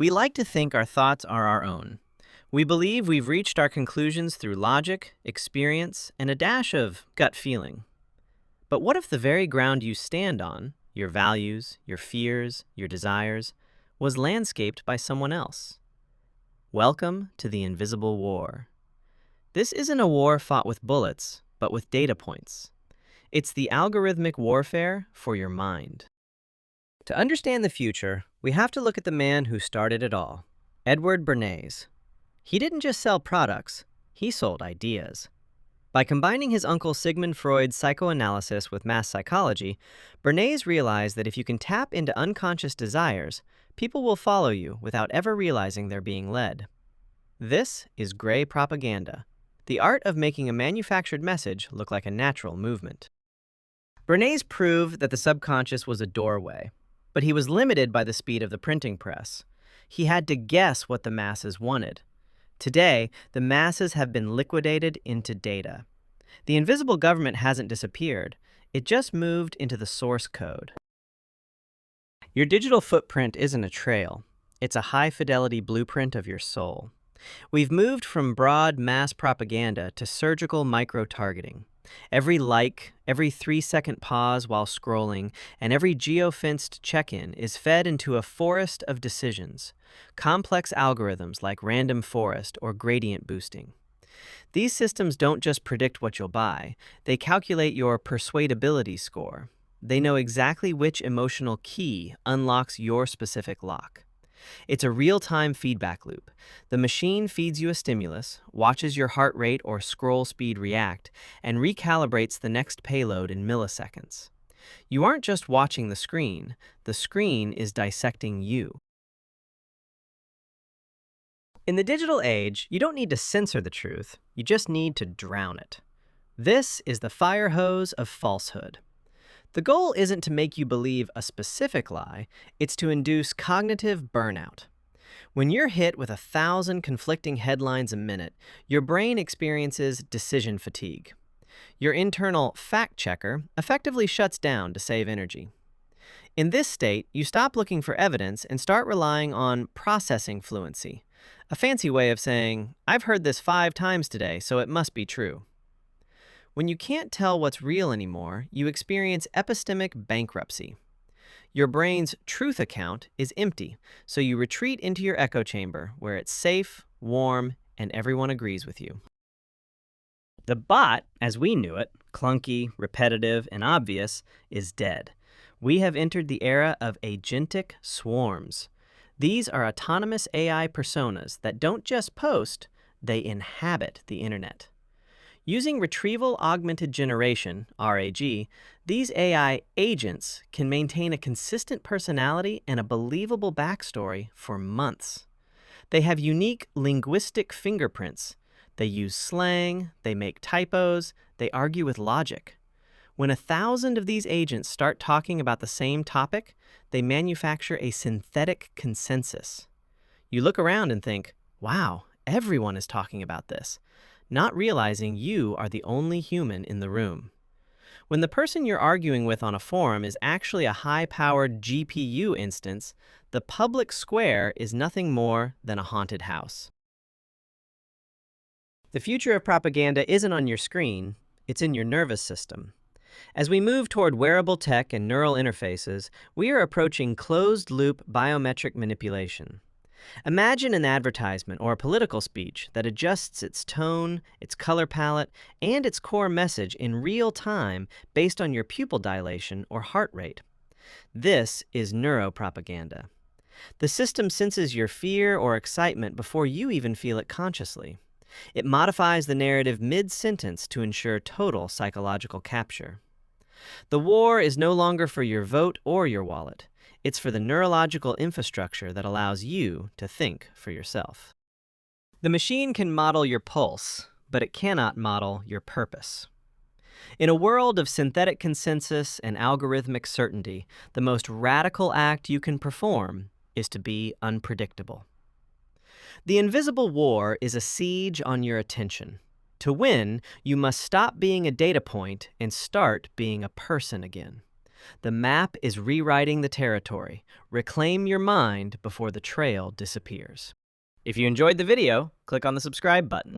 We like to think our thoughts are our own. We believe we've reached our conclusions through logic, experience, and a dash of gut feeling. But what if the very ground you stand on, your values, your fears, your desires, was landscaped by someone else? Welcome to the invisible war. This isn't a war fought with bullets, but with data points. It's the algorithmic warfare for your mind. To understand the future, we have to look at the man who started it all, Edward Bernays. He didn't just sell products, he sold ideas. By combining his uncle Sigmund Freud's psychoanalysis with mass psychology, Bernays realized that if you can tap into unconscious desires, people will follow you without ever realizing they're being led. This is gray propaganda, the art of making a manufactured message look like a natural movement. Bernays proved that the subconscious was a doorway, but he was limited by the speed of the printing press. He had to guess what the masses wanted. Today, the masses have been liquidated into data. The invisible government hasn't disappeared. It just moved into the source code. Your digital footprint isn't a trail. It's a high-fidelity blueprint of your soul. We've moved from broad mass propaganda to surgical micro-targeting. Every like, every 3-second pause while scrolling, and every geofenced check-in is fed into a forest of decisions, complex algorithms like random forest or gradient boosting. These systems don't just predict what you'll buy, they calculate your persuadability score. They know exactly which emotional key unlocks your specific lock. It's a real-time feedback loop. The machine feeds you a stimulus, watches your heart rate or scroll speed react, and recalibrates the next payload in milliseconds. You aren't just watching the screen is dissecting you. In the digital age, you don't need to censor the truth, you just need to drown it. This is the Firehose of Falsehood. The goal isn't to make you believe a specific lie, it's to induce cognitive burnout. When you're hit with 1,000 conflicting headlines a minute, your brain experiences decision fatigue. Your internal fact checker effectively shuts down to save energy. In this state, you stop looking for evidence and start relying on processing fluency, a fancy way of saying, "I've heard this 5 times today, so it must be true." When you can't tell what's real anymore, you experience epistemic bankruptcy. Your brain's truth account is empty, so you retreat into your echo chamber where it's safe, warm, and everyone agrees with you. The bot, as we knew it, clunky, repetitive, and obvious, is dead. We have entered the era of agentic swarms. These are autonomous AI personas that don't just post, they inhabit the internet. Using Retrieval Augmented Generation, RAG, these AI agents can maintain a consistent personality and a believable backstory for months. They have unique linguistic fingerprints. They use slang, they make typos, they argue with logic. When 1,000 of these agents start talking about the same topic, they manufacture a synthetic consensus. You look around and think, wow, everyone is talking about this, not realizing you are the only human in the room. When the person you're arguing with on a forum is actually a high-powered GPU instance, the public square is nothing more than a haunted house. The future of propaganda isn't on your screen, it's in your nervous system. As we move toward wearable tech and neural interfaces, we are approaching closed-loop biometric manipulation. Imagine an advertisement or a political speech that adjusts its tone, its color palette, and its core message in real time based on your pupil dilation or heart rate. This is neuropropaganda. The system senses your fear or excitement before you even feel it consciously. It modifies the narrative mid-sentence to ensure total psychological capture. The war is no longer for your vote or your wallet. It's for the neurological infrastructure that allows you to think for yourself. The machine can model your pulse, but it cannot model your purpose. In a world of synthetic consensus and algorithmic certainty, the most radical act you can perform is to be unpredictable. The invisible war is a siege on your attention. To win, you must stop being a data point and start being a person again. The map is rewriting the territory. Reclaim your mind before the trail disappears. If you enjoyed the video, click on the subscribe button.